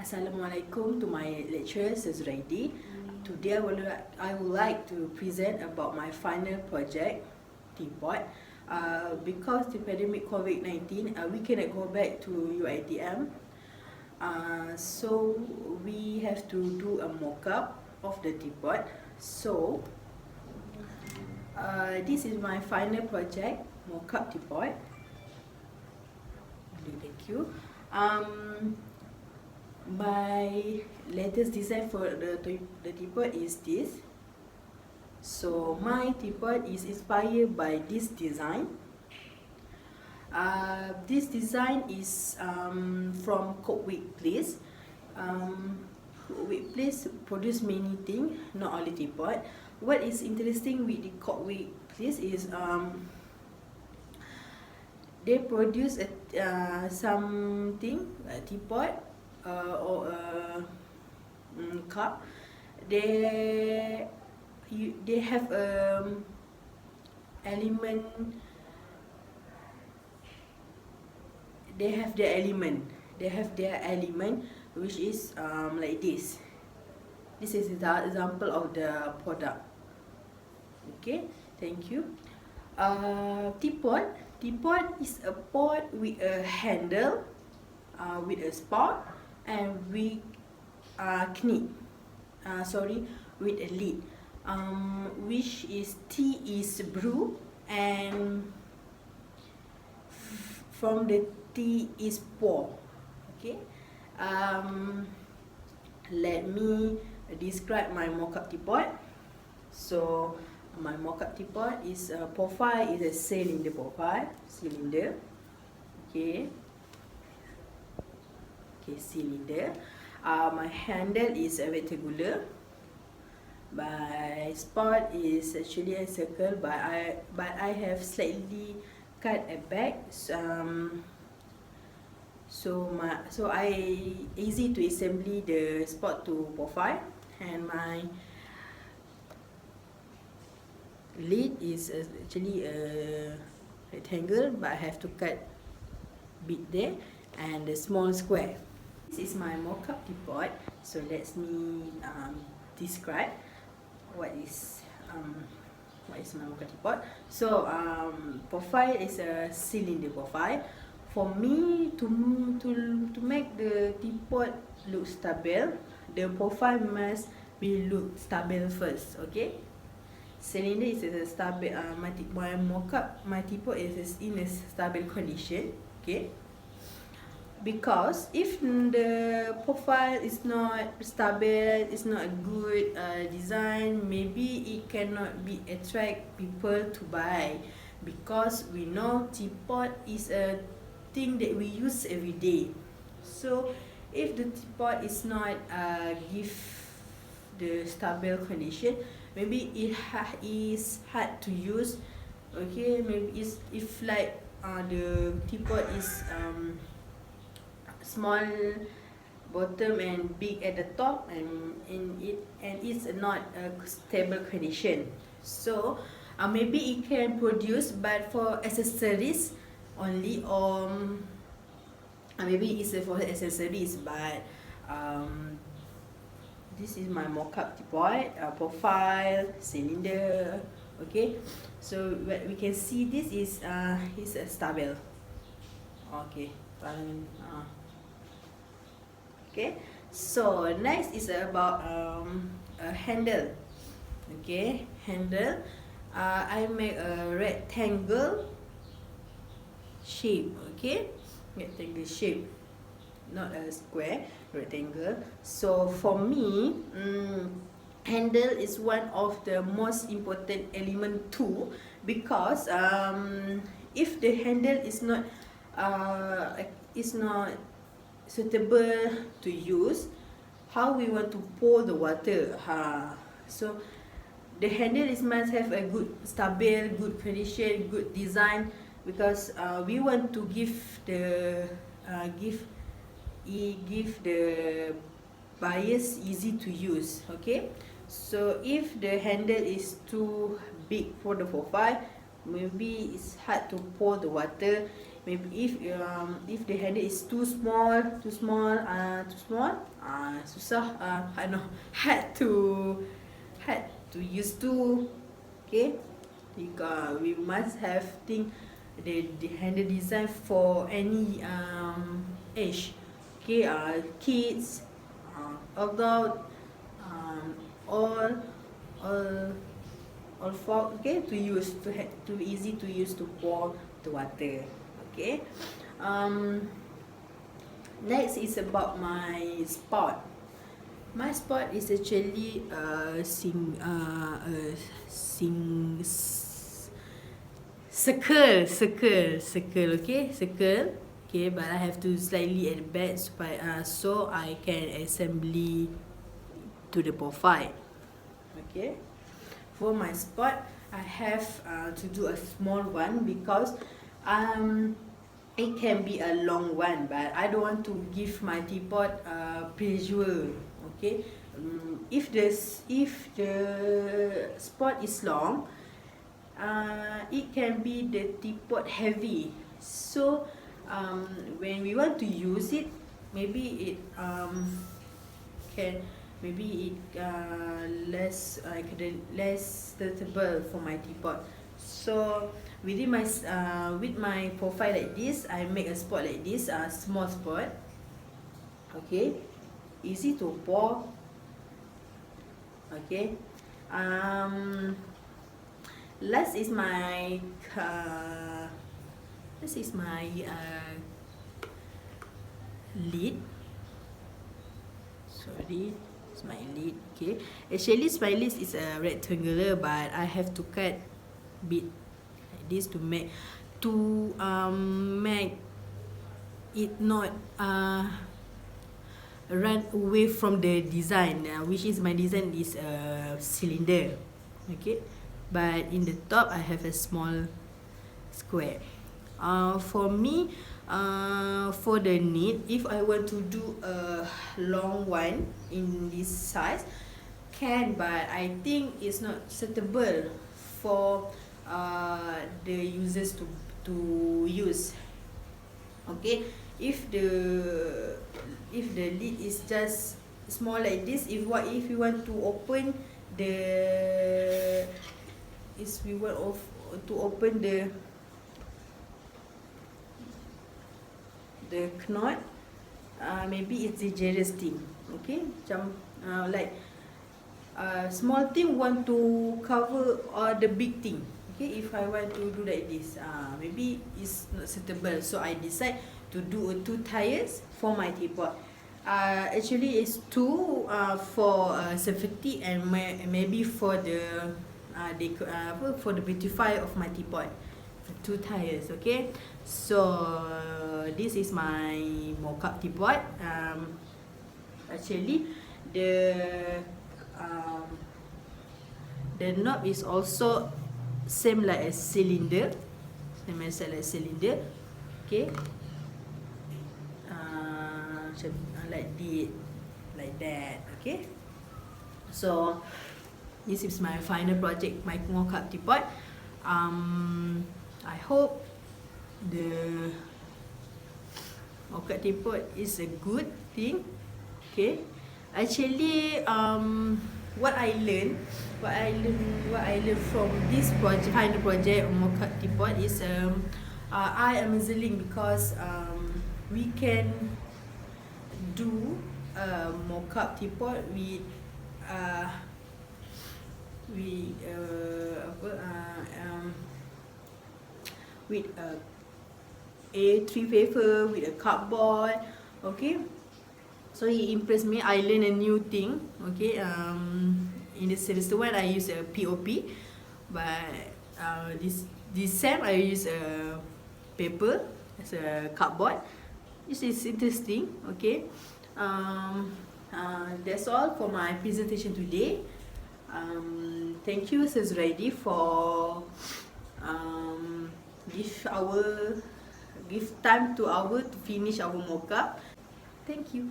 Assalamualaikum to my lecturer Zuraidi. Today I would like to present about my final project, Teapot. Because the pandemic COVID-19, we cannot go back to UiTM. So we have to do a mock-up of the Teapot. So this is my final project, mock-up Teapot. Thank you. My latest design for the teapot is this. So my teapot is inspired by this design. This design is from Cookwick Place. Cookwick Place produce many things, not only teapot. What is interesting with the Cookwick Place is they produce something like teapot or a cup. They have element. They have their element. They have their element, which is like this. This is the example of the product. Okay, thank you. Teapot. Teapot is a pot with a handle, with a spout, and with with a lid. Which is tea is brew, and from the tea is pour. Okay. Let me describe my mock-up teapot. So my mock-up teapot is profile is a cylinder profile, cylinder. Okay. Okay, cylinder. My handle is a rectangular. My spout is actually a circle, but I have slightly cut a back. So easy to assembly the spout to profile, and my lid is actually a rectangle, but I have to cut bit there and a small square. This is my mock-up teapot. So let me describe what is my mock-up teapot. So profile is a cylinder profile. For me to make the teapot look stable, the profile must be look stable first. Okay. Cylinder is a stable. My mock-up, my teapot is in a stable condition. Okay. Because if the profile is not stable, it's not a good design, maybe it cannot be attract people to buy. Because we know teapot is a thing that we use every day. So if the teapot is not give the stable condition, maybe it is hard to use. Okay, maybe it's if like the teapot is small bottom and big at the top, and it's not a stable condition. So maybe it can produce, but for accessories only, or maybe it's for accessories. But this is my mock-up teapot, profile, cylinder. Okay, so what we can see, this is a stable. Okay. Okay, so next is about a handle. Okay, handle. I make a rectangle shape. Okay, rectangle shape, not a square, rectangle. So for me, handle is one of the most important element too, because if the handle is not suitable to use, how we want to pour the water? So the handle must have a good stable, good condition, good design, because we want to give the buyers easy to use. Okay, so if the handle is too big for the profile, maybe it's hard to pour the water. maybe if the handle is too small, susah. I know had to use two. Okay, we must have the handle design for any age. Okay, kids, adult, all all for, okay, to use, to easy to use to pour the water. Okay, next is about my spot. My spot is actually circle, okay, circle. Okay, but I have to slightly at the back so I can assembly to the profile. Okay, for my spot I have to do a small one because it can be a long one, but I don't want to give my teapot pressure. Okay, if the spot is long, it can be the teapot heavy. So when we want to use it, maybe it can less suitable for my teapot. So within my with my profile like this, I make a spot like this, small spot. Okay, easy to pour. Okay, last is my lid. Sorry, it's my lid. Okay, actually my lid is a rectangular, but I have to cut bit like this to make it not run away from the design, which is my design is a cylinder. Okay, but in the top I have a small square. For me, for the knit, if I want to do a long one in this size, can, but I think it's not suitable for the users to use. Okay, if the lid is just small like this, if you want to open the knot, maybe it's a dangerous thing. Okay, macam like small thing want to cover all the big thing. Okay, if I want to do like this, maybe it's not suitable, so I decide to do 2 tires for my teapot. Actually it's 2 for safety and maybe for the for the beautify of my teapot. 2 tires. Okay, so this is my mock-up teapot. Actually the knob is also same like a cylinder, okay, like that. Okay, so this is my final project, my mock-up teapot. I hope the mock-up teapot is a good thing. Okay, actually what I learned from this project, final project mock-up teapot is I am amazing because we can do a mock-up teapot with a A3 paper, with a cardboard. Okay, so it impressed me. I learned a new thing. Okay, in the semester 1 I use a POP, but this sem I use a paper as a cardboard. This is interesting. Okay, that's all for my presentation today. Thank you, Sir Zuraidi, for give time to finish our mock-up. Thank you.